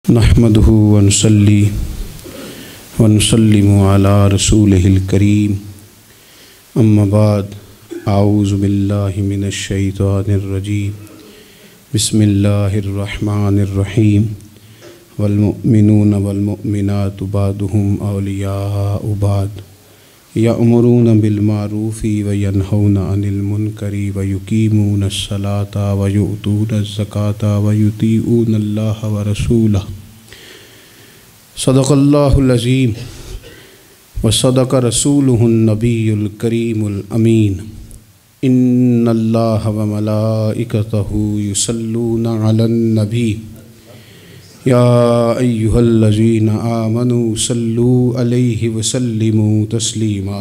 نحمدہ ونصلی ونسلم علی رسولہ الکریم اما بعد اعوذ باللہ من الشیطان الرجیم بسم اللہ الرحمن الرحیم والمؤمنون والمؤمنات بعضهم اولیاء بعض یأمرون بالمعروف وینہون عن المنکر ویقیمون الصلاة ویؤتون الزکاة ویطیعون اللہ ورسولہ صدق اللہ العظیم وصدق رسولہ النبی الکریم الامین ان اللہ وملائکتہ یصلون علی النبی یا ایہا الذین آمنوا صلوا علیہ وسلموا تسلیما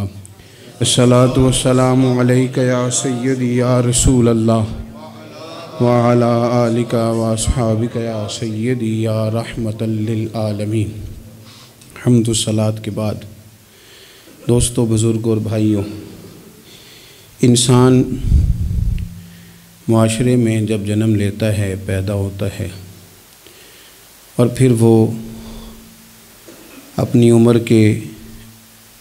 الصلاۃ والسلام علیک یا سیدی یا رسول اللہ وعلی آلک واصحابک یا سیدی یا رحمۃ للعالمین۔ حمد و صلوات کے بعد دوستو، بزرگوں اور بھائیوں، انسان معاشرے میں جب جنم لیتا ہے، پیدا ہوتا ہے اور پھر وہ اپنی عمر کے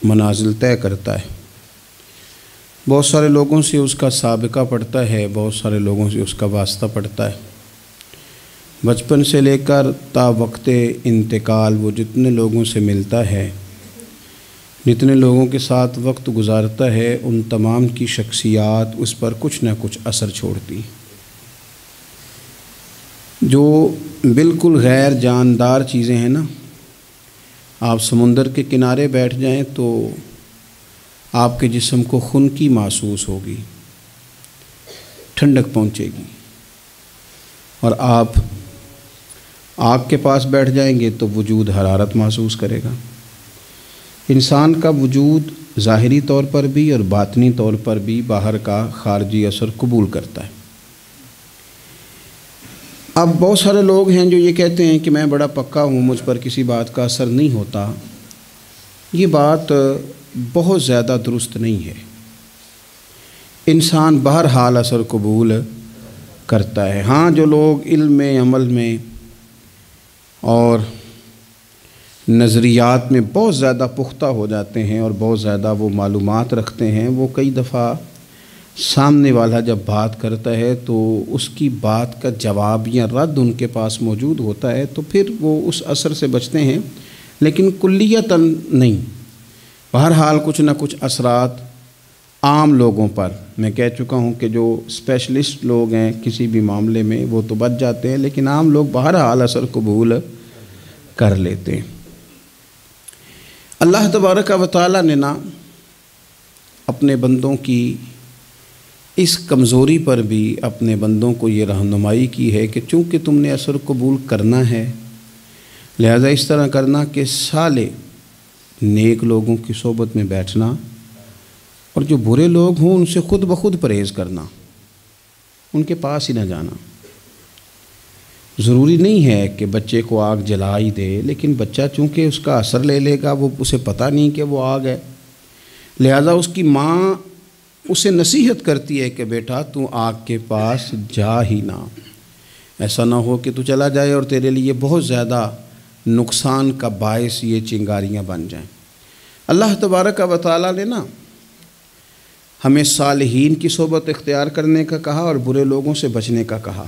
منازل طے کرتا ہے، بہت سارے لوگوں سے اس کا سابقہ پڑتا ہے، بہت سارے لوگوں سے اس کا واسطہ پڑتا ہے۔ بچپن سے لے کر تا وقت انتقال وہ جتنے لوگوں سے ملتا ہے، جتنے لوگوں کے ساتھ وقت گزارتا ہے، ان تمام کی شخصیات اس پر کچھ نہ کچھ اثر چھوڑتی۔ جو بالکل غیر جاندار چیزیں ہیں نا، آپ سمندر کے کنارے بیٹھ جائیں تو آپ کے جسم کو خنکی محسوس ہوگی، ٹھنڈک پہنچے گی، اور آپ آگ کے پاس بیٹھ جائیں گے تو وجود حرارت محسوس کرے گا۔ انسان کا وجود ظاہری طور پر بھی اور باطنی طور پر بھی باہر کا خارجی اثر قبول کرتا ہے۔ اب بہت سارے لوگ ہیں جو یہ کہتے ہیں کہ میں بڑا پکا ہوں، مجھ پر کسی بات کا اثر نہیں ہوتا۔ یہ بات بہت زیادہ درست نہیں ہے۔ انسان بہرحال اثر قبول کرتا ہے۔ ہاں، جو لوگ علم میں، عمل میں اور نظریات میں بہت زیادہ پختہ ہو جاتے ہیں اور بہت زیادہ وہ معلومات رکھتے ہیں، وہ کئی دفعہ سامنے والا جب بات کرتا ہے تو اس کی بات کا جواب یا رد ان کے پاس موجود ہوتا ہے، تو پھر وہ اس اثر سے بچتے ہیں، لیکن کلیتاً نہیں۔ بہرحال کچھ نہ کچھ اثرات عام لوگوں پر، میں کہہ چکا ہوں کہ جو اسپیشلسٹ لوگ ہیں کسی بھی معاملے میں وہ تو بچ جاتے ہیں، لیکن عام لوگ بہرحال اثر قبول کر لیتے ہیں۔ اللہ تبارک و تعالیٰ نے نا اپنے بندوں کی اس کمزوری پر بھی اپنے بندوں کو یہ رہنمائی کی ہے کہ چونکہ تم نے اثر قبول کرنا ہے، لہذا اس طرح کرنا کہ سالے نیک لوگوں کی صحبت میں بیٹھنا، اور جو برے لوگ ہوں ان سے خود بخود پرہیز کرنا، ان کے پاس ہی نہ جانا۔ ضروری نہیں ہے کہ بچے کو آگ جلا ہی دے، لیکن بچہ چونکہ اس کا اثر لے لے گا، وہ اسے پتہ نہیں کہ وہ آگ ہے، لہذا اس کی ماں اسے نصیحت کرتی ہے کہ بیٹا تو آگ کے پاس جا ہی نہ، ایسا نہ ہو کہ تو چلا جائے اور تیرے لیے بہت زیادہ نقصان کا باعث یہ چنگاریاں بن جائیں۔ اللہ تبارک و تعالیٰ نے نا ہمیں صالحین کی صحبت اختیار کرنے کا کہا اور برے لوگوں سے بچنے کا کہا،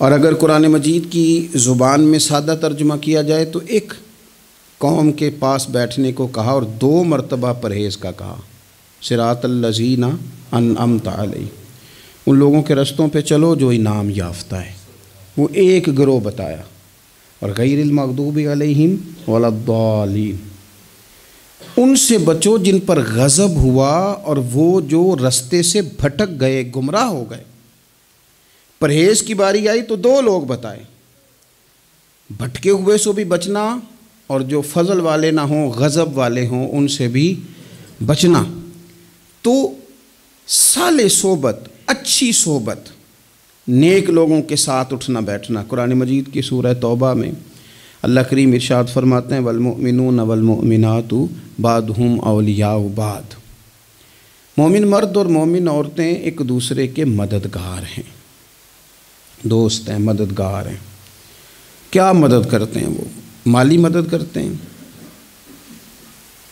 اور اگر قرآن مجید کی زبان میں سادہ ترجمہ کیا جائے تو ایک قوم کے پاس بیٹھنے کو کہا اور 2 مرتبہ پرہیز کا کہا، صراط الذین انعمت علیہم، ان لوگوں کے رستوں پہ چلو جو انعام یافتہ ہے۔ وہ ایک گروہ بتایا، اور غیر المغضوب علیہم ولا الضالین، ان سے بچو جن پر غضب ہوا اور وہ جو رستے سے بھٹک گئے، گمراہ ہو گئے۔ پرہیز کی باری آئی تو 2 لوگ بتائے، بھٹکے ہوئے سے بھی بچنا، اور جو فضل والے نہ ہوں، غضب والے ہوں، ان سے بھی بچنا۔ تو صالح صحبت، اچھی صحبت، نیک لوگوں کے ساتھ اٹھنا بیٹھنا۔ قرآن مجید کی سورہ توبہ میں اللہ کریم ارشاد فرماتے ہیں والمؤمنون والمؤمنات بعضهم اولیاء بعض، مومن مرد اور مومن عورتیں ایک دوسرے کے مددگار ہیں، دوست ہیں، مددگار ہیں۔ کیا مدد کرتے ہیں؟ وہ مالی مدد کرتے ہیں،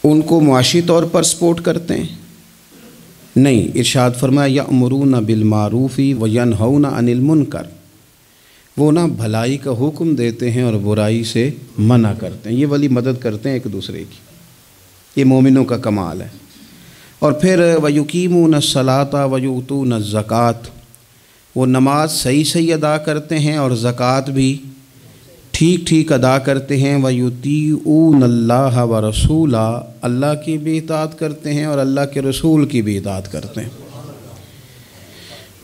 ان کو معاشی طور پر سپورٹ کرتے ہیں؟ نہیں، ارشاد فرمایا یأمرون بالمعروف وینہون عن المنکر، وہ نہ بھلائی کا حکم دیتے ہیں اور برائی سے منع کرتے ہیں، یہ والی مدد کرتے ہیں ایک دوسرے کی، یہ مومنوں کا کمال ہے۔ اور پھر وَيُقِيمُونَ الصَّلَاةَ وَيُؤْتُونَ الزَّكَاةَ، وہ نماز صحیح ادا کرتے ہیں اور زکوٰۃ بھی ٹھیک ٹھیک ادا کرتے ہیں۔ وَيُطِيعُونَ اللَّهَ وَرَسُولَهُ، اللہ کی بھی اطاعت کرتے ہیں اور اللہ کے رسول کی بھی اطاعت کرتے ہیں۔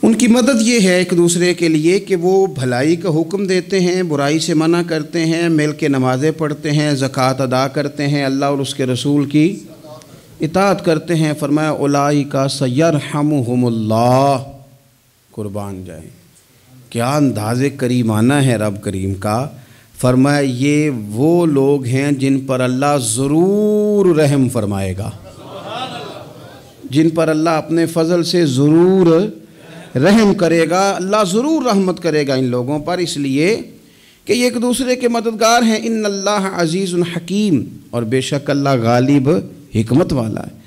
ان کی مدد یہ ہے ایک دوسرے کے لیے کہ وہ بھلائی کا حکم دیتے ہیں، برائی سے منع کرتے ہیں، مل کے نمازیں پڑھتے ہیں، زکوٰۃ ادا کرتے ہیں، اللہ اور اس کے رسول کی اطاعت کرتے ہیں۔ فرمایا اولئک سیرحمہم اللہ، قربان جائیں، کیا انداز کریمانہ ہے رب کریم کا۔ فرمایا یہ وہ لوگ ہیں جن پر اللہ ضرور رحم فرمائے گا، جن پر اللہ اپنے فضل سے ضرور رحم کرے گا، اللہ ضرور رحمت کرے گا ان لوگوں پر، اس لیے کہ یہ ایک دوسرے کے مددگار ہیں۔ ان اللہ عزیز حکیم، اور بے شک اللہ غالب حکمت والا ہے۔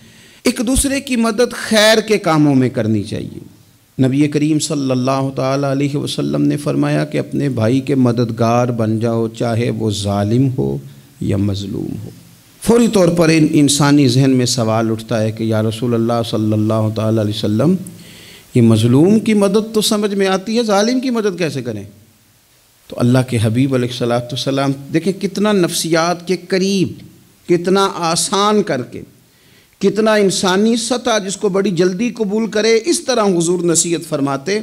ایک دوسرے کی مدد خیر کے کاموں میں کرنی چاہیے۔ نبی کریم صلی اللہ تعالیٰ علیہ وسلم نے فرمایا کہ اپنے بھائی کے مددگار بن جاؤ، چاہے وہ ظالم ہو یا مظلوم ہو۔ فوری طور پر انسانی ذہن میں سوال اٹھتا ہے کہ یا رسول اللہ صلی اللہ تعالیٰ علیہ وسلم، یہ مظلوم کی مدد تو سمجھ میں آتی ہے، ظالم کی مدد کیسے کریں؟ تو اللہ کے حبیب علیہ السلام دیکھیں کتنا نفسیات کے قریب، کتنا آسان کر کے، کتنا انسانی سطح جس کو بڑی جلدی قبول کرے، اس طرح حضور نصیحت فرماتے،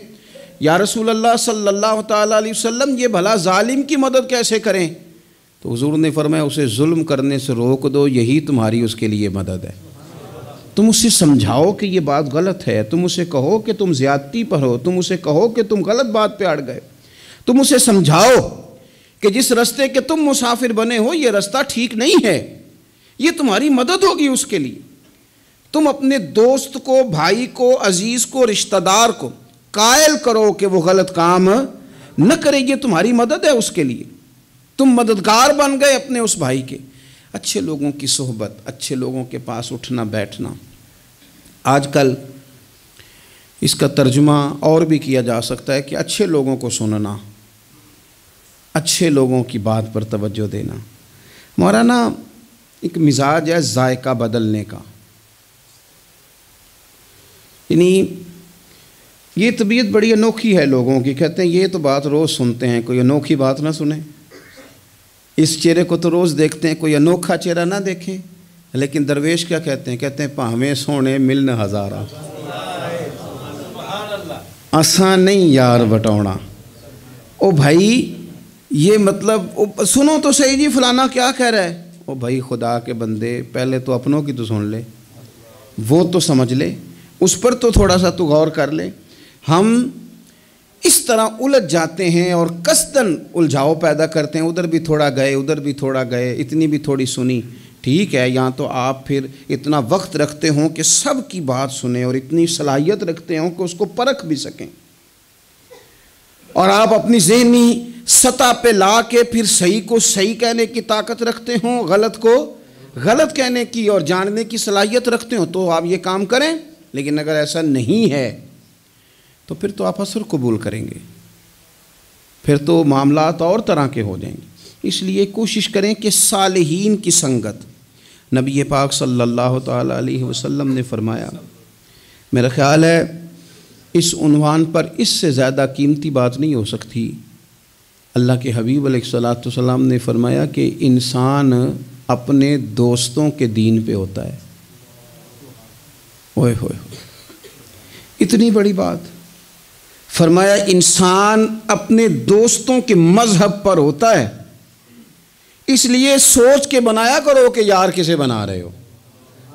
یا رسول اللہ صلی اللہ تعالیٰ علیہ وسلم یہ بھلا ظالم کی مدد کیسے کریں؟ تو حضور نے فرمایا اسے ظلم کرنے سے روک دو، یہی تمہاری اس کے لیے مدد ہے۔ تم اسے سمجھاؤ کہ یہ بات غلط ہے، تم اسے کہو کہ تم زیادتی پر ہو، تم اسے کہو کہ تم غلط بات پہ اڑ گئے، تم اسے سمجھاؤ کہ جس رستے کے تم مسافر بنے ہو یہ رستہ ٹھیک نہیں ہے، یہ تمہاری مدد ہوگی اس کے لیے۔ تم اپنے دوست کو، بھائی کو، عزیز کو، رشتہ دار کو قائل کرو کہ وہ غلط کام نہ کرے، یہ تمہاری مدد ہے اس کے لیے، تم مددگار بن گئے اپنے اس بھائی کے۔ اچھے لوگوں کی صحبت، اچھے لوگوں کے پاس اٹھنا بیٹھنا، آج کل اس کا ترجمہ اور بھی کیا جا سکتا ہے کہ اچھے لوگوں کو سننا، اچھے لوگوں کی بات پر توجہ دینا۔ ہمارا نا ایک مزاج ہے ذائقہ بدلنے کا، یعنی یہ طبیعت بڑی انوکھی ہے لوگوں کی، کہتے ہیں یہ تو بات روز سنتے ہیں، کوئی انوکھی بات نہ سنیں، اس چہرے کو تو روز دیکھتے ہیں، کوئی انوکھا چہرہ نہ دیکھیں۔ لیکن درویش کیا کہتے ہیں؟ کہتے ہیں پاویں سونے ملن ہزارہ، آسان نہیں یار بٹونا۔ او بھائی یہ مطلب سنو تو صحیح جی، فلانا کیا کہہ رہا ہے؟ او بھائی خدا کے بندے، پہلے تو اپنوں کی تو سن لے، وہ تو سمجھ لے، اس پر تو تھوڑا سا تو غور کر لے۔ ہم اس طرح الجھ جاتے ہیں اور قصداً الجھاؤ پیدا کرتے ہیں، ادھر بھی تھوڑا گئے، ادھر بھی تھوڑا گئے، اتنی بھی تھوڑی سنی، ٹھیک ہے، یہاں تو آپ پھر اتنا وقت رکھتے ہوں کہ سب کی بات سنیں، اور اتنی صلاحیت رکھتے ہوں کہ اس کو پرکھ بھی سکیں، اور آپ اپنی ذہنی سطح پہ لا کے پھر صحیح کو صحیح کہنے کی طاقت رکھتے ہوں، غلط کو غلط کہنے کی اور جاننے کی صلاحیت رکھتے ہوں، تو آپ یہ کام کریں۔ لیکن اگر ایسا نہیں ہے تو پھر تو آپ اثر قبول کریں گے، پھر تو معاملات اور طرح کے ہو جائیں گے۔ اس لیے کوشش کریں کہ صالحین کی سنگت، نبی پاک صلی اللہ تعالیٰ علیہ وسلم نے فرمایا، میرا خیال ہے اس عنوان پر اس سے زیادہ قیمتی بات نہیں ہو سکتی۔ اللہ کے حبیب علیہ السلام نے فرمایا کہ انسان اپنے دوستوں کے دین پہ ہوتا ہے۔ اوئے ہوئے، اتنی بڑی بات فرمایا، انسان اپنے دوستوں کے مذہب پر ہوتا ہے، اس لیے سوچ کے بنایا کرو کہ یار کسے بنا رہے ہو،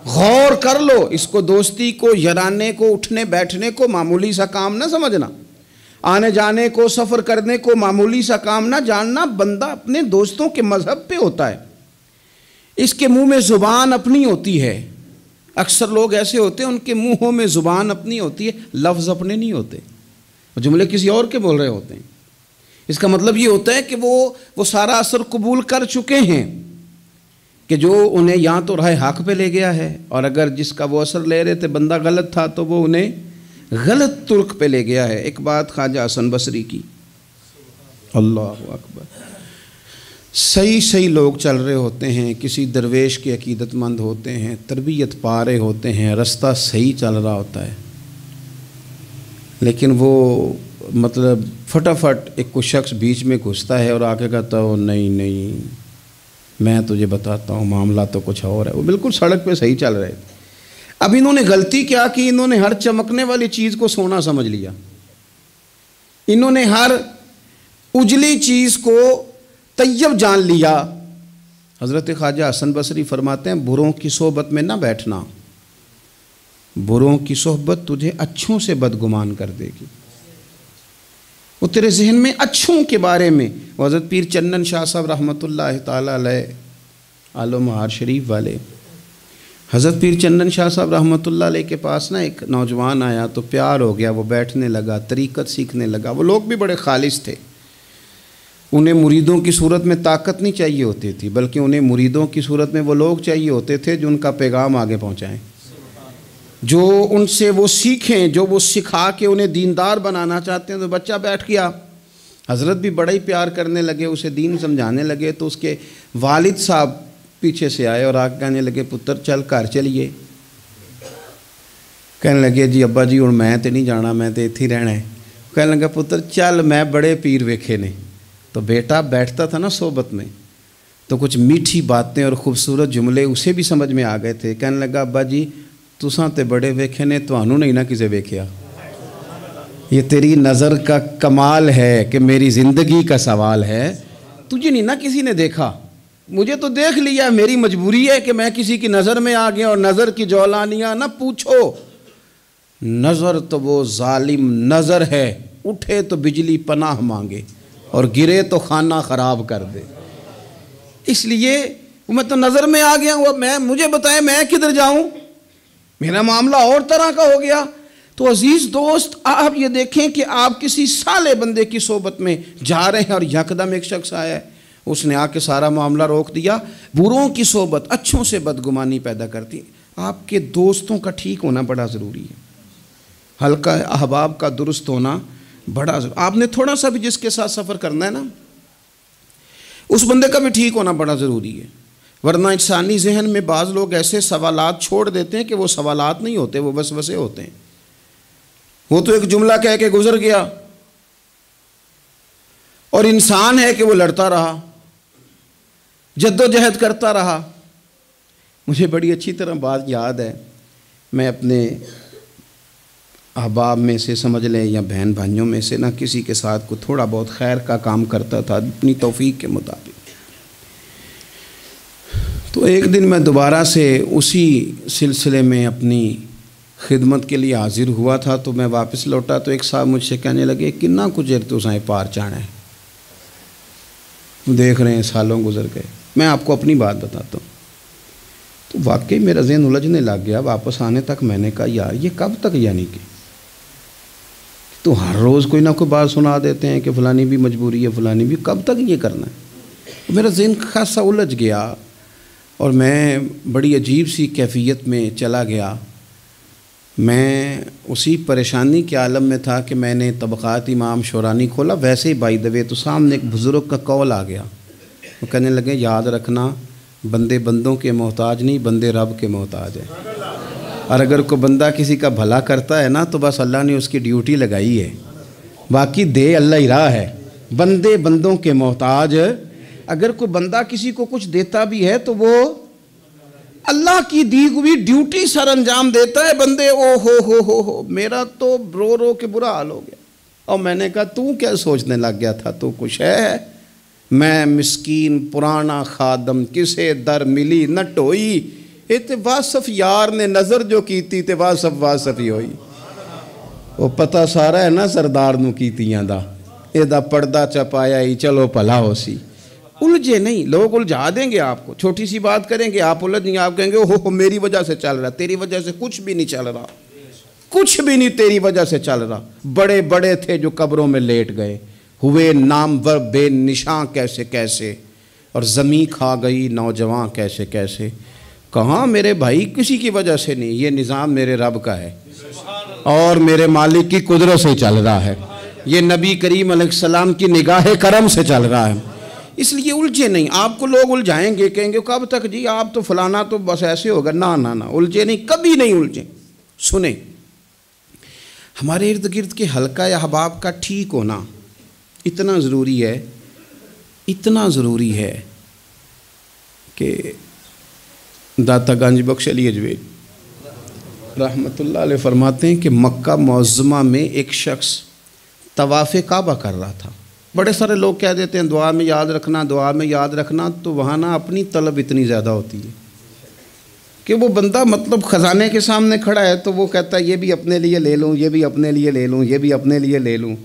غور کر لو، اس کو دوستی کو، یارانے کو، اٹھنے بیٹھنے کو معمولی سا کام نہ سمجھنا، آنے جانے کو، سفر کرنے کو معمولی سا کام نہ جاننا۔ بندہ اپنے دوستوں کے مذہب پہ ہوتا ہے، اس کے منہ میں زبان اپنی ہوتی ہے۔ اکثر لوگ ایسے ہوتے ہیں ان کے منہوں میں زبان اپنی ہوتی ہے، لفظ اپنے نہیں ہوتے، جملے کسی اور کے بول رہے ہوتے ہیں۔ اس کا مطلب یہ ہوتا ہے کہ وہ سارا اثر قبول کر چکے ہیں کہ جو انہیں یہاں تو راہ حق پہ لے گیا ہے، اور اگر جس کا وہ اثر لے رہے تھے بندہ غلط تھا تو وہ انہیں غلط ترک پہ لے گیا ہے۔ ایک بات خواجہ حسن بصری کی، اللہ اکبر، صحیح لوگ چل رہے ہوتے ہیں، کسی درویش کے عقیدت مند ہوتے ہیں، تربیت پا رہے ہوتے ہیں، رستہ صحیح چل رہا ہوتا ہے، لیکن وہ مطلب فٹافٹ ایک کوئی شخص بیچ میں گھستا ہے اور آگے کہتا ہے نہیں میں تجھے بتاتا ہوں معاملہ تو کچھ اور ہے۔ وہ بالکل سڑک پہ صحیح چل رہے تھے، اب انہوں نے غلطی کیا کی، انہوں نے ہر چمکنے والی چیز کو سونا سمجھ لیا، انہوں نے ہر اجلی چیز کو طیب جان لیا۔ حضرت خواجہ حسن بصری فرماتے ہیں بروں کی صحبت میں نہ بیٹھنا، بروں کی صحبت تجھے اچھوں سے بدگمان کر دے گی، وہ تیرے ذہن میں اچھوں کے بارے میں۔ حضرت پیر چندن شاہ صاحب رحمۃ اللہ تعالیٰ علیہ آل و مہار شریف والے، حضرت پیر چندن شاہ صاحب رحمۃ اللہ علیہ کے پاس نا ایک نوجوان آیا تو پیار ہو گیا، وہ بیٹھنے لگا، طریقت سیکھنے لگا۔ وہ لوگ بھی بڑے خالص تھے، انہیں مریدوں کی صورت میں طاقت نہیں چاہیے ہوتی تھی، بلکہ انہیں مریدوں کی صورت میں وہ لوگ چاہیے ہوتے تھے جو ان کا پیغام آگے پہنچائیں، جو ان سے وہ سیکھیں، جو وہ سکھا کے انہیں دیندار بنانا چاہتے ہیں۔ تو بچہ بیٹھ گیا، حضرت بھی بڑا ہی پیار کرنے لگے، اسے دین سمجھانے لگے، تو اس کے والد صاحب پیچھے سے آئے اور آگے کہنے لگے پتر چل گھر چلیے۔ کہنے لگے جی ابا جی اور میں تے نہیں جانا، میں تے اتھی رہنا ہے۔ کہنے لگا پتر چل میں بڑے پیر ویکھے نے۔ تو بیٹا بیٹھتا تھا نا صحبت میں تو کچھ میٹھی باتیں اور خوبصورت جملے اسے بھی سمجھ میں آ گئے تھے۔ کہنے لگا ابا جی تساں تے بڑے ویکھے نے، تانوں نہیں نہ کسے ویکھیا، یہ تیری نظر کا کمال ہے کہ میری زندگی کا سوال ہے، تجھے نہیں نہ کسی نے دیکھا، مجھے تو دیکھ لیا، میری مجبوری ہے کہ میں کسی کی نظر میں آ گیا، اور نظر کی جولانیاں نہ پوچھو، نظر تو وہ ظالم نظر ہے، اٹھے تو بجلی پناہ مانگے اور گرے تو خانہ خراب کر دے۔ اس لیے میں تو نظر میں آ گیا ہوں، مجھے بتائیں میں کدھر جاؤں، میرا معاملہ اور طرح کا ہو گیا۔ تو عزیز دوست آپ یہ دیکھیں کہ آپ کسی صالح بندے کی صحبت میں جا رہے ہیں اور یکدم ایک شخص آیا ہے، اس نے آ کے سارا معاملہ روک دیا۔ بروں کی صحبت اچھوں سے بدگمانی پیدا کرتی ہے۔ آپ کے دوستوں کا ٹھیک ہونا بڑا ضروری ہے، حلقہ احباب کا درست ہونا بڑا ضروری۔ آپ نے تھوڑا سا بھی جس کے ساتھ سفر کرنا ہے نا، اس بندے کا بھی ٹھیک ہونا بڑا ضروری ہے، ورنہ انسانی ذہن میں بعض لوگ ایسے سوالات چھوڑ دیتے ہیں کہ وہ سوالات نہیں ہوتے، وہ وسوسے ہوتے ہیں۔ وہ تو ایک جملہ کہہ کے گزر گیا، اور انسان ہے کہ وہ لڑتا رہا، جد و جہد کرتا رہا۔ مجھے بڑی اچھی طرح بات یاد ہے، میں اپنے احباب میں سے سمجھ لیں یا بہن بھائیوں میں سے نہ کسی کے ساتھ کو تھوڑا بہت خیر کا کام کرتا تھا اپنی توفیق کے مطابق۔ تو ایک دن میں دوبارہ سے اسی سلسلے میں اپنی خدمت کے لیے حاضر ہوا تھا، تو میں واپس لوٹا تو ایک صاحب مجھ سے کہنے لگے کنا کچھ تو سائیں پار چانا ہے، دیکھ رہے ہیں سالوں گزر گئے۔ میں آپ کو اپنی بات بتاتا ہوں، تو واقعی میرا ذہن الجھنے لگ گیا۔ واپس آنے تک میں نے کہا یار یہ کب تک، یعنی کہ تو ہر روز کوئی نہ کوئی بات سنا دیتے ہیں کہ فلانی بھی مجبوری ہے، فلانی بھی، کب تک یہ کرنا ہے؟ میرا ذہن خاصا الجھ گیا اور میں بڑی عجیب سی کیفیت میں چلا گیا۔ میں اسی پریشانی کے عالم میں تھا کہ میں نے طبقات امام شورانی کھولا، ویسے ہی بائی دا وے تو سامنے ایک بزرگ کا کال آ گیا۔ وہ کہنے لگے یاد رکھنا بندے بندوں کے محتاج نہیں، بندے رب کے محتاج ہیں، اور اگر کوئی بندہ کسی کا بھلا کرتا ہے نا تو بس اللہ نے اس کی ڈیوٹی لگائی ہے، باقی دے اللہ ہی راہ ہے، بندے بندوں کے محتاج۔ اگر کوئی بندہ کسی کو کچھ دیتا بھی ہے تو وہ اللہ کی دی ہوئی ڈیوٹی سر انجام دیتا ہے، بندے او ہو میرا تو رو رو کے برا حال ہو گیا۔ اور میں نے کہا تو کیا سوچنے لگ گیا تھا، تو کچھ ہے، میں مسکین پرانا خادم کسے در ملی نہ ٹوئی، تے واصف یار نے نظر جو کیتی تے واصف ہی ہوئی۔ وہ پتہ سارا ہے نا سردار نو کیتیاں دا، اے دا پردہ چپایا ہی چلو بھلا ہو سی۔ الجھے نہیں، لوگ الجھا دیں گے آپ کو، چھوٹی سی بات کریں گے آپ الجھ نہیں، آپ کہیں گے اوہ میری وجہ سے چل رہا، تیری وجہ سے کچھ بھی نہیں چل رہا، کچھ بھی نہیں تیری وجہ سے چل رہا۔ بڑے بڑے تھے جو قبروں میں لیٹ گئے، ہوئے نامور بے نشاں کیسے کیسے، اور زمیں کھا گئی نوجوان کیسے کیسے۔ کہاں میرے بھائی کسی کی وجہ سے نہیں، یہ نظام میرے رب کا ہے اور میرے مالک کی قدرت سے چل رہا ہے، یہ نبی کریم علیہ السلام کی نگاہ کرم سے چل رہا ہے۔ اس لیے الجھے نہیں، آپ کو لوگ الجھائیں گے، کہیں گے کب تک جی آپ تو فلانا تو بس ایسے ہوگا، نہ الجھے نہیں، کبھی نہیں الجھے۔ سنیں، ہمارے ارد گرد کے حلقہ یا احباب کا ٹھیک ہونا اتنا ضروری ہے، اتنا ضروری ہے کہ داتا گنج بخش علی اجویل رحمۃ اللہ علیہ فرماتے ہیں کہ مکہ معظمہ میں ایک شخص طواف کعبہ کر رہا تھا۔ بڑے سارے لوگ کہہ دیتے ہیں دعا میں یاد رکھنا، دعا میں یاد رکھنا، تو وہاں نا اپنی طلب اتنی زیادہ ہوتی ہے کہ وہ بندہ مطلب خزانے کے سامنے کھڑا ہے تو وہ کہتا ہے یہ بھی اپنے لیے لے لوں، یہ بھی اپنے لیے لے لوں، یہ بھی اپنے لیے لے لوں۔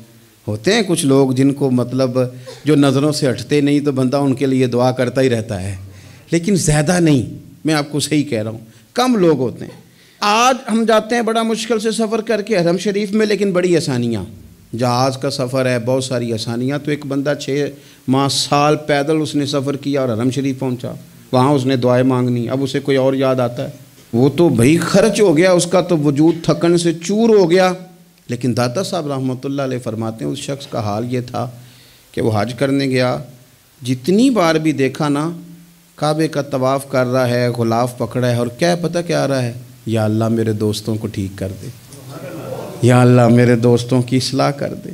ہوتے ہیں کچھ لوگ جن کو مطلب جو نظروں سے ہٹتے نہیں تو بندہ ان کے لیے دعا کرتا ہی رہتا ہے، لیکن زیادہ نہیں، میں آپ کو صحیح کہہ رہا ہوں، کم لوگ ہوتے ہیں۔ آج ہم جاتے ہیں بڑا مشکل سے سفر کر کے حرم شریف میں، لیکن بڑی آسانیاں، جہاز کا سفر ہے، بہت ساری آسانیاں۔ تو ایک بندہ 6 ماہ سال پیدل اس نے سفر کیا اور حرم شریف پہنچا، وہاں اس نے دعائیں مانگنی، اب اسے کوئی اور یاد آتا ہے، وہ تو بھئی خرچ ہو گیا، اس کا تو وجود تھکن سے چور ہو گیا۔ لیکن داتا صاحب رحمۃ اللہ علیہ فرماتے ہیں اس شخص کا حال یہ تھا کہ وہ حج کرنے گیا، جتنی بار بھی دیکھا نا کعبے کا طواف کر رہا ہے، غلاف پکڑا ہے، اور کیا پتہ کیا آ رہا ہے، یا اللہ میرے دوستوں کو ٹھیک کر دے، یا اللہ میرے دوستوں کی اصلاح کر دے،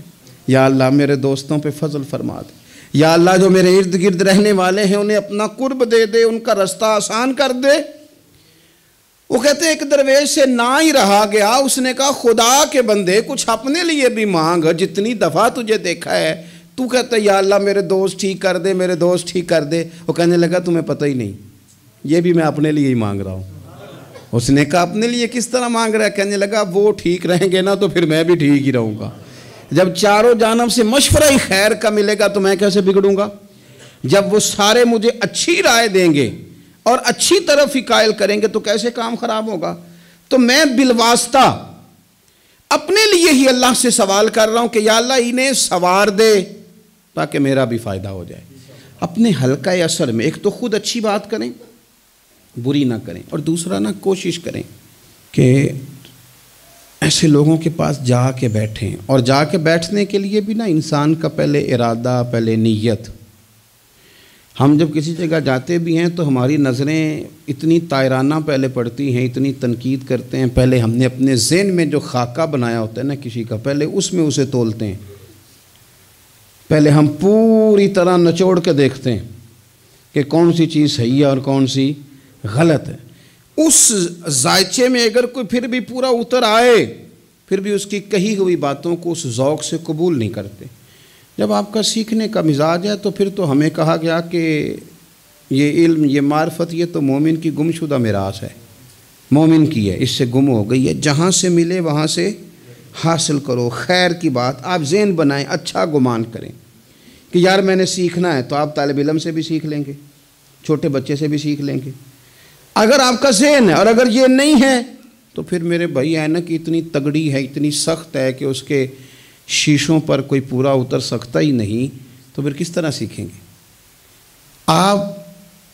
یا اللہ میرے دوستوں پہ فضل فرما دے، یا اللہ جو میرے ارد گرد رہنے والے ہیں انہیں اپنا قرب دے دے، ان کا رستہ آسان کر دے۔ وہ کہتے ہیں ایک درویش سے نہ ہی رہا گیا، اس نے کہا خدا کے بندے کچھ اپنے لیے بھی مانگ، جتنی دفعہ تجھے دیکھا ہے تو کہتا ہے یا اللہ میرے دوست ٹھیک کر دے، میرے دوست ٹھیک کر دے۔ وہ کہنے لگا تمہیں پتہ ہی نہیں، یہ بھی میں اپنے لیے ہی مانگ رہا ہوں۔ اس نے کہا اپنے لیے کس طرح مانگ رہا ہے؟ کہنے لگا وہ ٹھیک رہیں گے نا تو پھر میں بھی ٹھیک ہی رہوں گا۔ جب چاروں جانب سے مشورہ ہی خیر کا ملے گا تو میں کیسے بگڑوں گا؟ جب وہ سارے مجھے اچھی رائے دیں گے اور اچھی طرف ہی قائل کریں گے تو کیسے کام خراب ہوگا؟ تو میں بالواسطہ اپنے لیے ہی اللہ سے سوال کر رہا ہوں کہ یا اللہ انہیں سوار دے تاکہ میرا بھی فائدہ ہو جائے۔ اپنے حلقہ اثر میں ایک تو خود اچھی بات کریں، بری نہ کریں، اور دوسرا نہ کوشش کریں کہ ایسے لوگوں کے پاس جا کے بیٹھیں، اور جا کے بیٹھنے کے لیے بھی نا انسان کا پہلے ارادہ، پہلے نیت۔ ہم جب کسی جگہ جاتے بھی ہیں تو ہماری نظریں اتنی طائرانہ پہلے پڑتی ہیں، اتنی تنقید کرتے ہیں، پہلے ہم نے اپنے ذہن میں جو خاکہ بنایا ہوتا ہے نا کسی کا، پہلے اس میں اسے تولتے ہیں، پہلے ہم پوری طرح نچوڑ کے دیکھتے ہیں کہ کون سی چیز صحیح ہے اور کون سی غلط ہے۔ اس ذائچے میں اگر کوئی پھر بھی پورا اتر آئے، پھر بھی اس کی کہی ہوئی باتوں کو اس ذوق سے قبول نہیں کرتے۔ جب آپ کا سیکھنے کا مزاج ہے تو پھر تو ہمیں کہا گیا کہ یہ علم، یہ معرفت، یہ تو مومن کی گمشدہ میراث ہے، مومن کی ہے، اس سے گم ہو گئی ہے، جہاں سے ملے وہاں سے حاصل کرو۔ خیر کی بات آپ ذہن بنائیں، اچھا گمان کریں کہ یار میں نے سیکھنا ہے، تو آپ طالب علم سے بھی سیکھ لیں گے، چھوٹے بچے سے بھی سیکھ لیں گے۔ اگر آپ کا ذہن ہے اور اگر یہ نہیں ہے تو پھر میرے بھائی اینک اتنی تگڑی ہے، اتنی سخت ہے کہ اس کے شیشوں پر کوئی پورا اتر سکتا ہی نہیں، تو پھر کس طرح سیکھیں گے؟ آپ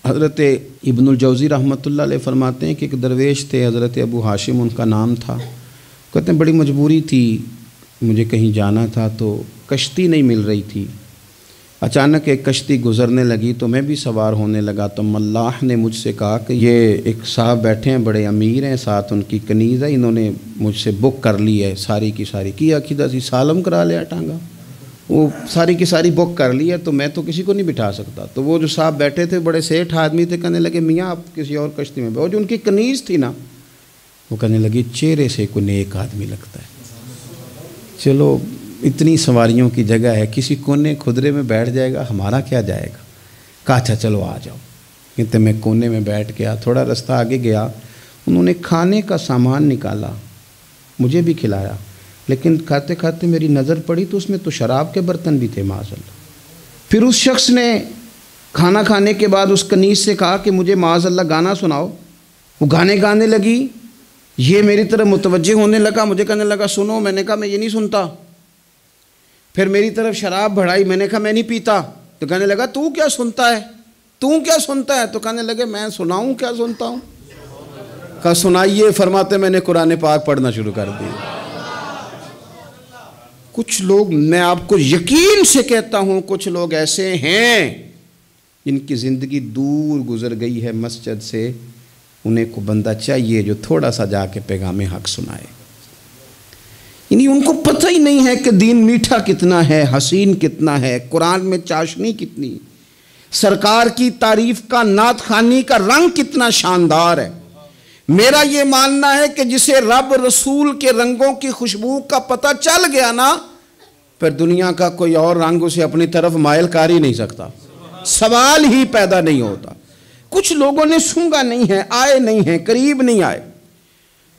حضرت ابن الجوزی رحمۃ اللہ علیہ فرماتے ہیں کہ ایک درویش تھے، حضرت ابو ہاشم ان کا نام تھا، کہتے ہیں بڑی مجبوری تھی، مجھے کہیں جانا تھا تو کشتی نہیں مل رہی تھی، اچانک ایک کشتی گزرنے لگی تو میں بھی سوار ہونے لگا، تو ملاح نے مجھ سے کہا کہ یہ ایک صاحب بیٹھے ہیں، بڑے امیر ہیں، ساتھ ان کی کنیز ہے، انہوں نے مجھ سے بک کر لی ہے ساری کی ساری، کیا عقیدہ سی سالم کرا لیا ٹانگا، وہ ساری کی ساری بک کر لی ہے، تو میں تو کسی کو نہیں بٹھا سکتا۔ تو وہ جو صاحب بیٹھے تھے بڑے سیٹھ آدمی تھے، کہنے لگے میاں آپ کسی اور کشتی میں بیٹھو۔ جو ان کی کنیز تھی نا وہ کہنے لگی چہرے سے کوئی نیک آدمی لگتا ہے، چلو اتنی سواریوں کی جگہ ہے، کسی کونے خدرے میں بیٹھ جائے گا، ہمارا کیا جائے گا؟ کہا اچھا چلو آ جاؤ۔ کہتے میں کونے میں بیٹھ گیا، تھوڑا رستہ آگے گیا، انہوں نے کھانے کا سامان نکالا، مجھے بھی کھلایا، لیکن کھاتے کھاتے میری نظر پڑی تو اس میں تو شراب کے برتن بھی تھے معاذ اللہ۔ پھر اس شخص نے کھانا کھانے کے بعد اس کنیز سے کہا کہ مجھے معاذ اللہ گانا سناؤ، وہ گانے گانے لگی، یہ میری طرف متوجہ ہونے لگا، مجھے کہنے لگا سنو، میں نے کہا میں یہ نہیں سنتا۔ پھر میری طرف شراب بڑھائی، میں نے کہا میں نہیں پیتا، تو کہنے لگا تو کیا سنتا ہے، تو کیا سنتا ہے؟ تو کہنے لگے میں سناؤں کیا سنتا ہوں؟ کہا سنائیے، فرماتے میں نے قرآن پاک پڑھنا شروع کر دیا۔ کچھ لوگ، میں آپ کو یقین سے کہتا ہوں، کچھ لوگ ایسے ہیں جن کی زندگی دور گزر گئی ہے مسجد سے، انہیں کو بندہ چاہیے جو تھوڑا سا جا کے پیغام حق سنائے۔ یعنی ان کو پتہ ہی نہیں ہے کہ دین میٹھا کتنا ہے، حسین کتنا ہے، قرآن میں چاشنی کتنی، سرکار کی تعریف کا، نعت خوانی کا رنگ کتنا شاندار ہے۔ میرا یہ ماننا ہے کہ جسے رب رسول کے رنگوں کی خوشبو کا پتہ چل گیا نا، پھر دنیا کا کوئی اور رنگ اسے اپنی طرف مائل کر ہی نہیں سکتا، سوال ہی پیدا نہیں ہوتا۔ کچھ لوگوں نے سونگا نہیں ہے، آئے نہیں ہیں، قریب نہیں آئے۔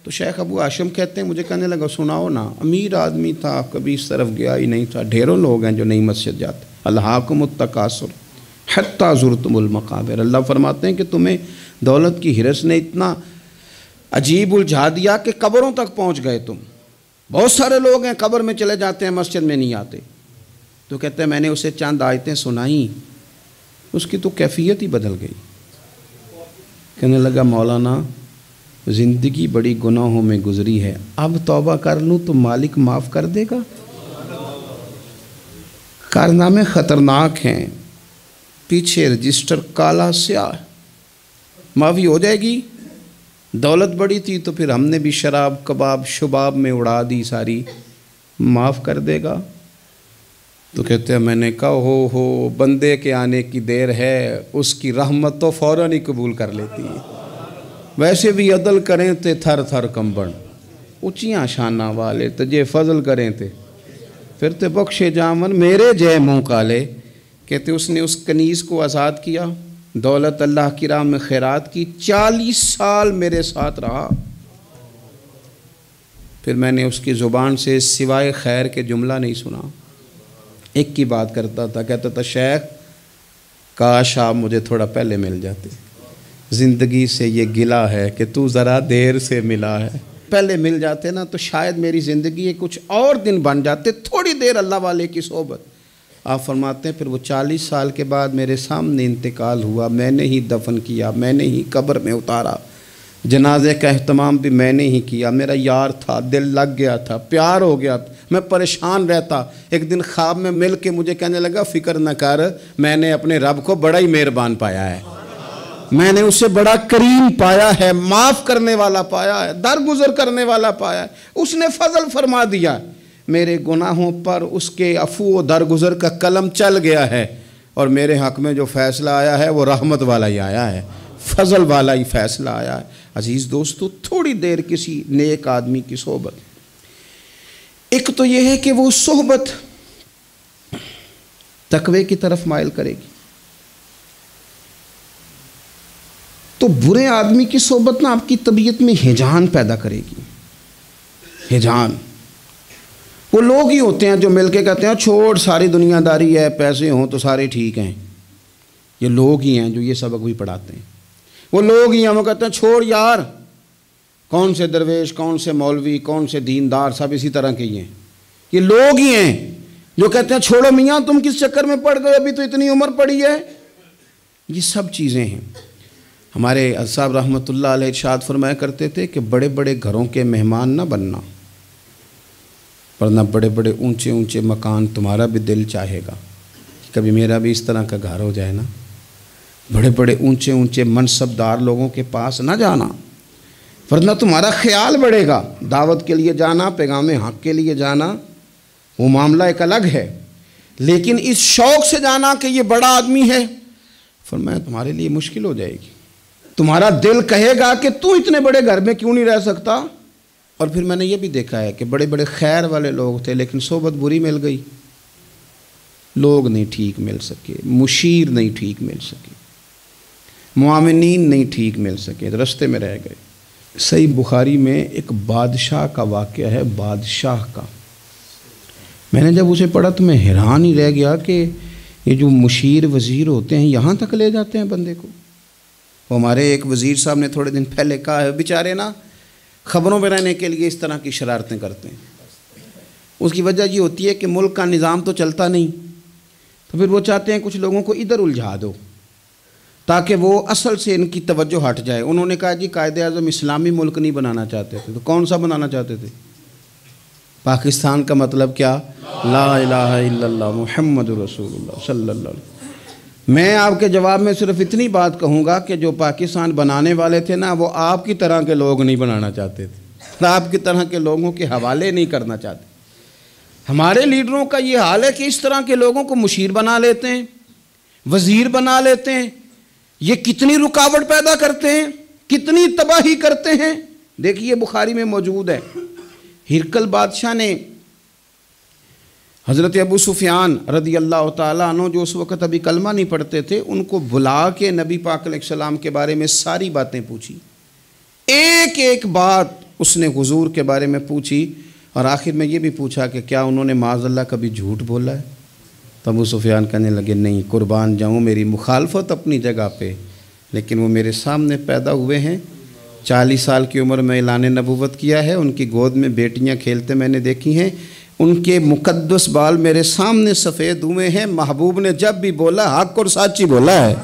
تو شیخ ابو ہاشم کہتے ہیں، مجھے کہنے لگا سناؤ نا، امیر آدمی تھا، کبھی اس طرف گیا ہی نہیں تھا، ڈھیروں لوگ ہیں جو نئی مسجد جاتے، الہاکم التکاثر حتی زرتم المقابر۔ اللہ فرماتے ہیں کہ تمہیں دولت کی ہرس نے اتنا عجیب الجھا دیا کہ قبروں تک پہنچ گئے تم۔ بہت سارے لوگ ہیں قبر میں چلے جاتے ہیں، مسجد میں نہیں آتے۔ تو کہتے ہیں میں نے اسے چند آیتیں سنائیں، اس کی تو کیفیت ہی بدل گئی۔ کہنے لگا مولانا زندگی بڑی گناہوں میں گزری ہے، اب توبہ کر لوں تو مالک معاف کر دے گا؟ کارنامے خطرناک ہیں، پیچھے رجسٹر کالا سیاہ، معافی ہو جائے گی۔ دولت بڑی تھی تو پھر ہم نے بھی شراب کباب شباب میں اڑا دی ساری، معاف کر دے گا؟ تو کہتے ہیں میں نے کہا ہو بندے کے آنے کی دیر ہے، اس کی رحمت تو فوراً ہی قبول کر لیتی ہے۔ ویسے بھی عدل کریں تے تھر تھر کمبن، اونچیاں شانہ والے تجھے فضل کریں تے پھر تے بخشے جامن میرے جے منہ کالے۔ کہتے اس نے اس کنیز کو آزاد کیا، دولت اللہ کی راہ میں خیرات کی، 40 سال میرے ساتھ رہا، پھر میں نے اس کی زبان سے سوائے خیر کے جملہ نہیں سنا۔ ایک کی بات کرتا تھا، کہتا تھا شیخ کاش آپ مجھے تھوڑا پہلے مل جاتے، زندگی سے یہ گلہ ہے کہ تو ذرا دیر سے ملا ہے، پہلے مل جاتے نا تو شاید میری زندگی کچھ اور دن بن جاتے، تھوڑی دیر اللہ والے کی صحبت۔ آپ فرماتے ہیں پھر وہ 40 سال کے بعد میرے سامنے انتقال ہوا، میں نے ہی دفن کیا، میں نے ہی قبر میں اتارا، جنازے کا اہتمام بھی میں نے ہی کیا۔ میرا یار تھا، دل لگ گیا تھا، پیار ہو گیا تھا، میں پریشان رہتا۔ ایک دن خواب میں مل کے مجھے کہنے لگا فکر نہ کر، میں نے اپنے رب کو بڑا ہی مہربان پایا ہے، میں نے اسے بڑا کریم پایا ہے، معاف کرنے والا پایا ہے، درگزر کرنے والا پایا ہے، اس نے فضل فرما دیا، میرے گناہوں پر اس کے عفو و درگزر کا قلم چل گیا ہے، اور میرے حق میں جو فیصلہ آیا ہے وہ رحمت والا ہی آیا ہے، فضل والا ہی فیصلہ آیا ہے۔ عزیز دوستو، تھوڑی دیر کسی نیک آدمی کی صحبت، ایک تو یہ ہے کہ وہ صحبت تقوی کی طرف مائل کرے گی، تو برے آدمی کی صحبت نہ آپ کی طبیعت میں ہیجان پیدا کرے گی، ہیجان۔ وہ لوگ ہی ہوتے ہیں جو مل کے کہتے ہیں چھوڑ ساری دنیا داری ہے، پیسے ہوں تو سارے ٹھیک ہیں، یہ لوگ ہی ہیں جو یہ سبق بھی پڑھاتے ہیں۔ وہ لوگ ہی ہیں وہ کہتے ہیں چھوڑ یار، کون سے درویش، کون سے مولوی، کون سے دیندار، سب اسی طرح کے ہی ہیں۔ یہ لوگ ہی ہیں جو کہتے ہیں چھوڑو میاں تم کس چکر میں پڑ گئے، ابھی تو اتنی عمر پڑی ہے۔ یہ سب چیزیں ہیں۔ ہمارے صاحب رحمۃ اللہ علیہ ارشاد فرمایا کرتے تھے کہ بڑے بڑے گھروں کے مہمان نہ بننا، ورنہ بڑے بڑے اونچے اونچے مکان تمہارا بھی دل چاہے گا، کبھی میرا بھی اس طرح کا گھر ہو جائے نا۔ بڑے بڑے اونچے اونچے منصب دار لوگوں کے پاس نہ جانا، ورنہ تمہارا خیال بڑھے گا۔ دعوت کے لیے جانا، پیغام حق کے لیے جانا، وہ معاملہ ایک الگ ہے، لیکن اس شوق سے جانا کہ یہ بڑا آدمی ہے، فرمایا تمہارے لیے مشکل ہو جائے گی۔ تمہارا دل کہے گا کہ تو اتنے بڑے گھر میں کیوں نہیں رہ سکتا۔ اور پھر میں نے یہ بھی دیکھا ہے کہ بڑے بڑے خیر والے لوگ تھے لیکن صحبت بری مل گئی، لوگ نہیں ٹھیک مل سکے، مشیر نہیں ٹھیک مل سکے، معاونین نہیں ٹھیک مل سکے، رستے میں رہ گئے۔ صحیح بخاری میں ایک بادشاہ کا واقعہ ہے، بادشاہ کا۔ میں نے جب اسے پڑھا تو میں حیران ہی رہ گیا کہ یہ جو مشیر وزیر ہوتے ہیں یہاں تک لے جاتے ہیں بندے کو۔ وہ ہمارے ایک وزیر صاحب نے تھوڑے دن پہلے کہا ہے، بیچارے نا خبروں میں رہنے کے لیے اس طرح کی شرارتیں کرتے ہیں۔ اس کی وجہ یہ ہوتی ہے کہ ملک کا نظام تو چلتا نہیں، تو پھر وہ چاہتے ہیں کچھ لوگوں کو ادھر الجھا دو تاکہ وہ اصل سے ان کی توجہ ہٹ جائے۔ انہوں نے کہا جی قائد اعظم اسلامی ملک نہیں بنانا چاہتے تھے، تو کون سا بنانا چاہتے تھے؟ پاکستان کا مطلب کیا؟ لا الہ الا اللہ محمد رسول اللہ صلی اللہ علیہ وسلم۔ میں آپ کے جواب میں صرف اتنی بات کہوں گا کہ جو پاکستان بنانے والے تھے نا، وہ آپ کی طرح کے لوگ نہیں بنانا چاہتے تھے، آپ کی طرح کے لوگوں کے حوالے نہیں کرنا چاہتے۔ ہمارے لیڈروں کا یہ حال ہے کہ اس طرح کے لوگوں کو مشیر بنا لیتے ہیں، وزیر بنا لیتے ہیں۔ یہ کتنی رکاوٹ پیدا کرتے ہیں، کتنی تباہی کرتے ہیں۔ دیکھیے بخاری میں موجود ہے، ہرقل بادشاہ نے حضرت ابو سفیان رضی اللہ تعالیٰ عنہ، جو اس وقت ابھی کلمہ نہیں پڑھتے تھے، ان کو بلا کے نبی پاک علیہ السلام کے بارے میں ساری باتیں پوچھی، ایک ایک بات اس نے حضور کے بارے میں پوچھی، اور آخر میں یہ بھی پوچھا کہ کیا انہوں نے معاذ اللہ کبھی جھوٹ بولا ہے؟ تو ابو سفیان کہنے لگے نہیں، قربان جاؤں، میری مخالفت اپنی جگہ پہ، لیکن وہ میرے سامنے پیدا ہوئے ہیں، 40 سال کی عمر میں اعلان نبوت کیا ہے، ان کی گود میں بیٹیاں کھیلتے میں نے دیکھی ہیں، ان کے مقدس بال میرے سامنے سفید ہوئے ہیں، محبوب نے جب بھی بولا حق اور سچی بولا ہے۔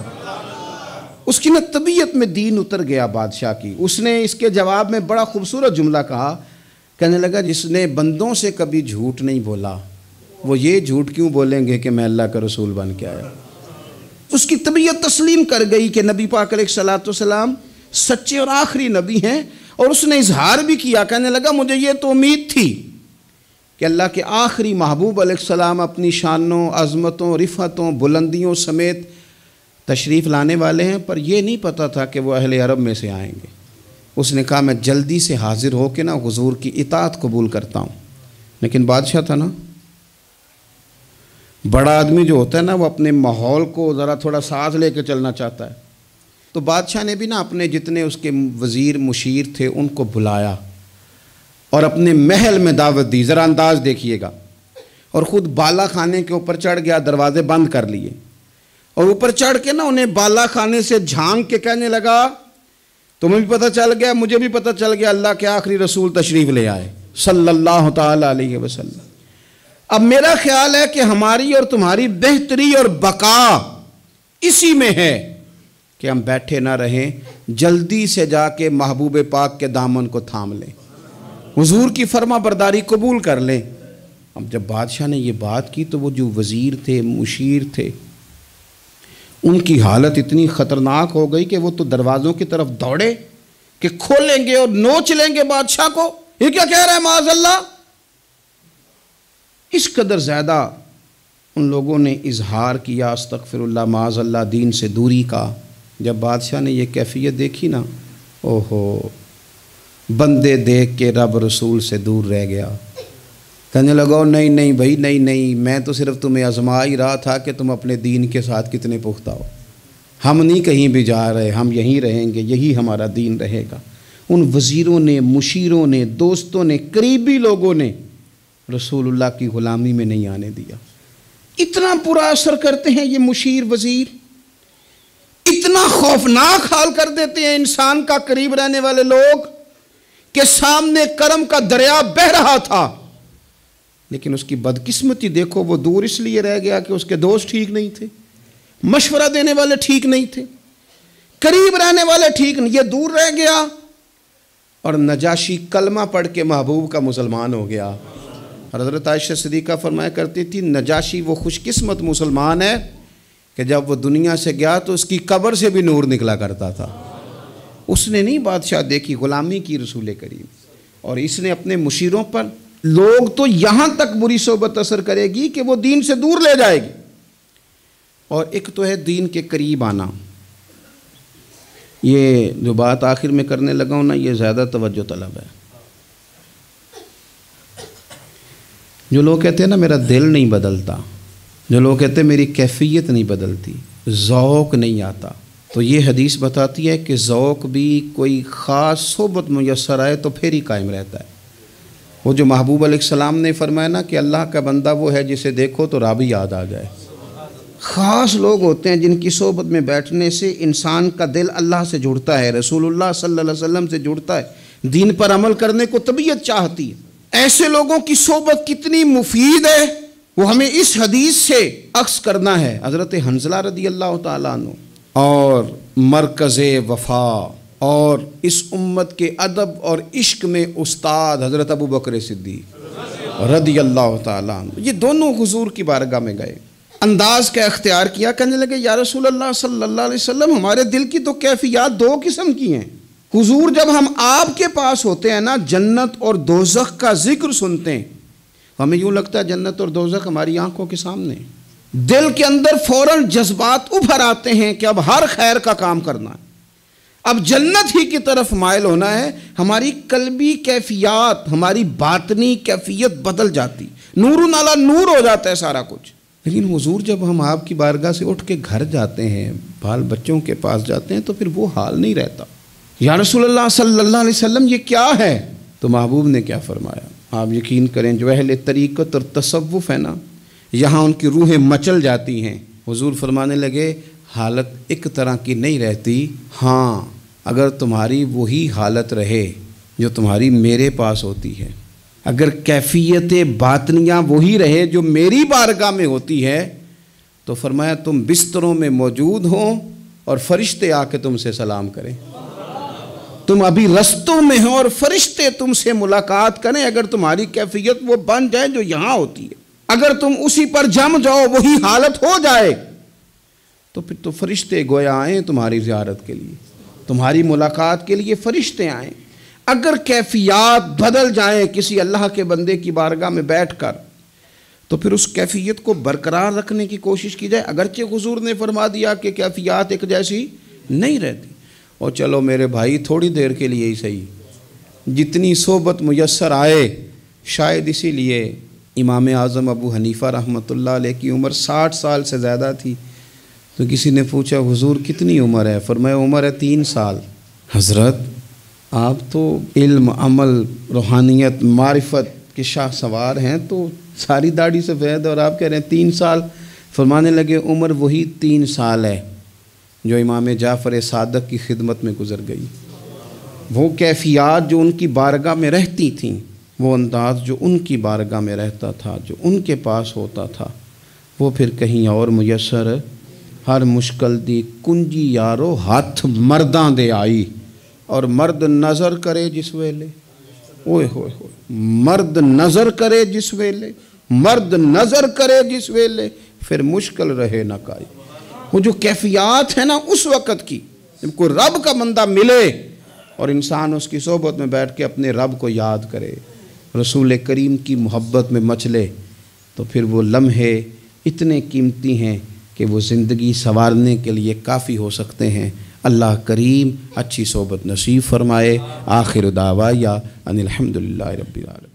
اس کی نا طبیعت میں دین اتر گیا بادشاہ کی۔ اس نے اس کے جواب میں بڑا خوبصورت جملہ کہا، کہنے لگا جس نے بندوں سے کبھی جھوٹ نہیں بولا، وہ یہ جھوٹ کیوں بولیں گے کہ میں اللہ کا رسول بن کے آیا۔ اس کی طبیعت تسلیم کر گئی کہ نبی پاک علیہ السلام سچے اور آخری نبی ہیں، اور اس نے اظہار بھی کیا، کہنے لگا مجھے یہ تو امید تھی کہ اللہ کے آخری محبوب علیہ السلام اپنی شانوں، عظمتوں، رفعتوں، بلندیوں سمیت تشریف لانے والے ہیں، پر یہ نہیں پتہ تھا کہ وہ اہل عرب میں سے آئیں گے۔ اس نے کہا میں جلدی سے حاضر ہو کے نا حضور کی اطاعت قبول کرتا ہوں۔ لیکن بادشاہ تھا نا، بڑا آدمی جو ہوتا ہے نا، وہ اپنے ماحول کو ذرا تھوڑا ساتھ لے کے چلنا چاہتا ہے۔ تو بادشاہ نے بھی نا اپنے جتنے اس کے وزیر مشیر تھے ان کو بلایا اور اپنے محل میں دعوت دی۔ ذرا انداز دیکھیے گا، اور خود بالا خانے کے اوپر چڑھ گیا، دروازے بند کر لیے، اور اوپر چڑھ کے نا انہیں بالا خانے سے جھانک کے کہنے لگا تمہیں بھی پتہ چل گیا، مجھے بھی پتہ چل گیا، اللہ کے آخری رسول تشریف لے آئے صلی اللہ تعالی علیہ وسلم۔ اب میرا خیال ہے کہ ہماری اور تمہاری بہتری اور بقا اسی میں ہے کہ ہم بیٹھے نہ رہیں، جلدی سے جا کے محبوب پاک کے دامن کو تھام لیں، حضور کی فرما برداری قبول کر لیں۔ اب جب بادشاہ نے یہ بات کی تو وہ جو وزیر تھے، مشیر تھے، ان کی حالت اتنی خطرناک ہو گئی کہ وہ تو دروازوں کی طرف دوڑے کہ کھولیں گے اور نوچ لیں گے بادشاہ کو، یہ کیا کہہ رہا ہے معاذ اللہ۔ اس قدر زیادہ ان لوگوں نے اظہار کیا استغفر اللہ معاذ اللہ دین سے دوری کا۔ جب بادشاہ نے یہ کیفیت دیکھی نا، اوہو، بندے دیکھ کے رب رسول سے دور رہ گیا، کہنے لگا نہیں نہیں بھائی، نہیں، میں تو صرف تمہیں آزما ہی رہا تھا کہ تم اپنے دین کے ساتھ کتنے پختہ ہو، ہم نہیں کہیں بھی جا رہے، ہم یہیں رہیں گے، یہی ہمارا دین رہے گا۔ ان وزیروں نے، مشیروں نے، دوستوں نے، قریبی لوگوں نے رسول اللہ کی غلامی میں نہیں آنے دیا۔ اتنا برا اثر کرتے ہیں یہ مشیر وزیر، اتنا خوفناک حال کر دیتے ہیں انسان کا قریب رہنے والے لوگ کہ سامنے کرم کا دریا بہہ رہا تھا، لیکن اس کی بدقسمتی دیکھو، وہ دور اس لیے رہ گیا کہ اس کے دوست ٹھیک نہیں تھے، مشورہ دینے والے ٹھیک نہیں تھے، قریب رہنے والے ٹھیک نہیں، یہ دور رہ گیا۔ اور نجاشی کلمہ پڑھ کے محبوب کا مسلمان ہو گیا۔ اور حضرت عائشہ صدیقہ فرمایا کرتی تھی نجاشی وہ خوش قسمت مسلمان ہے کہ جب وہ دنیا سے گیا تو اس کی قبر سے بھی نور نکلا کرتا تھا۔ اس نے نہیں بادشاہ دیکھی، غلامی کی رسول کریم، اور اس نے اپنے مشیروں پر، لوگ تو یہاں تک بری صحبت اثر کرے گی کہ وہ دین سے دور لے جائے گی۔ اور ایک تو ہے دین کے قریب آنا، یہ جو بات آخر میں کرنے لگا ہوں نا، یہ زیادہ توجہ طلب ہے۔ جو لوگ کہتے ہیں نا میرا دل نہیں بدلتا، جو لوگ کہتے ہیں میری کیفیت نہیں بدلتی، ذوق نہیں آتا، تو یہ حدیث بتاتی ہے کہ ذوق بھی کوئی خاص صحبت میسر آئے تو پھر ہی قائم رہتا ہے۔ وہ جو محبوب علیہ السلام نے فرمایا نا کہ اللہ کا بندہ وہ ہے جسے دیکھو تو رب یاد آ جائے۔ خاص لوگ ہوتے ہیں جن کی صحبت میں بیٹھنے سے انسان کا دل اللہ سے جڑتا ہے، رسول اللہ صلی اللہ علیہ وسلم سے جڑتا ہے، دین پر عمل کرنے کو طبیعت چاہتی ہے۔ ایسے لوگوں کی صحبت کتنی مفید ہے وہ ہمیں اس حدیث سے عکس کرنا ہے۔ حضرت حنظلہ رضی اللہ تعالیٰ عنہ اور مرکز وفا اور اس امت کے ادب اور عشق میں استاد حضرت ابو بکر صدیق رضی اللہ تعالیٰ عنہ، یہ دونوں حضور کی بارگاہ میں گئے، انداز کا اختیار کیا، کہنے لگے یا رسول اللہ صلی اللہ علیہ وسلم، ہمارے دل کی تو کیفیات دو قسم کی ہیں۔ حضور جب ہم آپ کے پاس ہوتے ہیں نا، جنت اور دوزخ کا ذکر سنتے ہیں، ہمیں یوں لگتا ہے جنت اور دوزخ ہماری آنکھوں کے سامنے، دل کے اندر فوراً جذبات ابھر آتے ہیں کہ اب ہر خیر کا کام کرنا ہے، اب جنت ہی کی طرف مائل ہونا ہے۔ ہماری قلبی کیفیات، ہماری باطنی کیفیت بدل جاتی، نور نالا نور ہو جاتا ہے سارا کچھ۔ لیکن حضور جب ہم آپ کی بارگاہ سے اٹھ کے گھر جاتے ہیں، بال بچوں کے پاس جاتے ہیں، تو پھر وہ حال نہیں رہتا۔ یا رسول اللہ صلی اللہ علیہ وسلم یہ کیا ہے؟ تو محبوب نے کیا فرمایا؟ آپ یقین کریں جو اہل طریقت اور تصوف ہے نا، یہاں ان کی روحیں مچل جاتی ہیں۔ حضور فرمانے لگے حالت ایک طرح کی نہیں رہتی، ہاں اگر تمہاری وہی حالت رہے جو تمہاری میرے پاس ہوتی ہے، اگر کیفیت باطنیہ وہی رہے جو میری بارگاہ میں ہوتی ہے، تو فرمایا تم بستروں میں موجود ہوں اور فرشتے آ کے تم سے سلام کریں، تم ابھی رستوں میں ہو اور فرشتے تم سے ملاقات کریں، اگر تمہاری کیفیت وہ بن جائے جو یہاں ہوتی ہے، اگر تم اسی پر جم جاؤ وہی حالت ہو جائے، تو پھر تو فرشتے گویا آئیں تمہاری زیارت کے لیے، تمہاری ملاقات کے لیے فرشتے آئیں۔ اگر کیفیات بدل جائیں کسی اللہ کے بندے کی بارگاہ میں بیٹھ کر، تو پھر اس کیفیت کو برقرار رکھنے کی کوشش کی جائے، اگرچہ حضور نے فرما دیا کہ کیفیات ایک جیسی نہیں رہتی۔ اور چلو میرے بھائی تھوڑی دیر کے لیے ہی صحیح، جتنی صحبت میسر آئے، شاید اسی لیے امام اعظم ابو حنیفہ رحمۃ اللہ علیہ کی عمر 60 سال سے زیادہ تھی، تو کسی نے پوچھا حضور کتنی عمر ہے؟ فرمایا عمر ہے 3 سال۔ حضرت آپ تو علم، عمل، روحانیت، معرفت کے شاہ سوار ہیں، تو ساری داڑھی سفید اور آپ کہہ رہے ہیں 3 سال۔ فرمانے لگے عمر وہی 3 سال ہے جو امام جعفر صادق کی خدمت میں گزر گئی، وہ کیفیات جو ان کی بارگاہ میں رہتی تھیں، وہ انداز جو ان کی بارگاہ میں رہتا تھا، جو ان کے پاس ہوتا تھا، وہ پھر کہیں اور میسر ہر مشکل دی کنجی یارو ہاتھ مرداں دے آئی، اور مرد نظر کرے جس ویلے، اوئے ہوئے ہوئے، مرد نظر کرے جس ویلے، مرد نظر کرے جس ویلے، پھر مشکل رہے نہ کائی۔ وہ جو کیفیات ہے نا اس وقت کی، جب کوئی رب کا بندہ ملے اور انسان اس کی صحبت میں بیٹھ کے اپنے رب کو یاد کرے، رسول کریم کی محبت میں مچلے، تو پھر وہ لمحے اتنے قیمتی ہیں کہ وہ زندگی سنوارنے کے لیے کافی ہو سکتے ہیں۔ اللہ کریم اچھی صحبت نصیب فرمائے۔ آخر دعوایا ان الحمدللہ رب العالمین۔